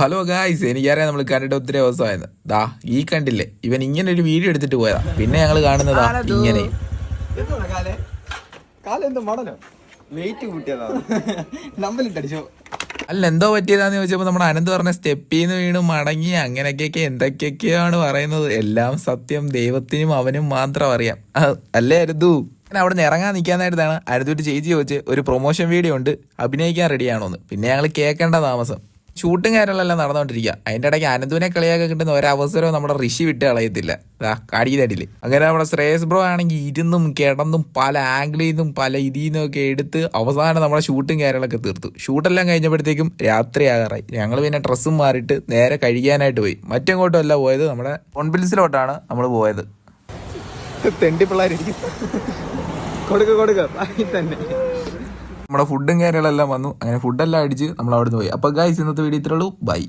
Hello guys, എനിക്കറിയാം നമ്മൾ കണ്ടിട്ട് ഒത്തിരി ദിവസമായിരുന്നു. ദാ ഈ കണ്ടില്ലേ, ഇവൻ ഇങ്ങനെ ഒരു വീഡിയോ എടുത്തിട്ട് പോയതാ. പിന്നെ ഞങ്ങൾ കാണുന്നതാ ഇങ്ങനെ. അല്ല, എന്തോ പറ്റിയതാന്ന് ചോദിച്ചപ്പോ നമ്മുടെ അനന്ത് പറഞ്ഞ സ്റ്റെപ്പിന്ന് വീണ് മടങ്ങി അങ്ങനെയൊക്കെ എന്തൊക്കെയൊക്കെയാണ് പറയുന്നത്. എല്ലാം സത്യം ദൈവത്തിനും അവനും മാത്രം അറിയാം. അല്ലേ അരുതു? അവിടെ നിന്ന് ഇറങ്ങാൻ നിൽക്കാനായിട്ടാണ് അരുതൂട്ട് ചേച്ചി ചോദിച്ച് ഒരു പ്രൊമോഷൻ വീഡിയോ ഉണ്ട്, അഭിനയിക്കാൻ റെഡിയാണോന്ന്. പിന്നെ ഞങ്ങൾ കേൾക്കേണ്ട താമസം. ഷൂട്ടും കാര്യങ്ങളെല്ലാം നടന്നുകൊണ്ടിരിക്കുക. അതിൻ്റെ ഇടയ്ക്ക് അനന്തുവിനെ കളിയാക്കി കിട്ടുന്ന ഒരവസരവും നമ്മുടെ ഋഷി വിട്ട് കളയത്തില്ല. കാടിയതടില് അങ്ങനെ നമ്മുടെ ശ്രേയസ് ബ്രോ ആണെങ്കിൽ ഇരുന്നും കിടന്നും പല ആംഗിളിൽ നിന്നും പല ഇതിൽ നിന്നും ഒക്കെ എടുത്ത് അവസാനം നമ്മുടെ ഷൂട്ടും കാര്യങ്ങളൊക്കെ തീർത്തു. ഷൂട്ടെല്ലാം കഴിഞ്ഞപ്പോഴത്തേക്കും രാത്രിയാകാറായി. ഞങ്ങൾ പിന്നെ ഡ്രസ്സും മാറിയിട്ട് നേരെ കഴിക്കാനായിട്ട് പോയി. മറ്റെങ്ങോട്ടും അല്ല പോയത്, നമ്മുടെ കോൺഫിഡൻസിലോട്ടാണ് നമ്മൾ പോയത്. തെണ്ടി പിള്ളേരിക്കും തന്നെ നമ്മുടെ ഫുഡും കാര്യങ്ങളെല്ലാം വന്നു. അങ്ങനെ ഫുഡെല്ലാം അടിച്ച് നമ്മൾ അവിടെ നിന്ന് പോയി. അപ്പോൾ ഗൈസ്, ഇന്നത്തെ വീഡിയോ ഇത്രയുള്ളൂ. ബൈ.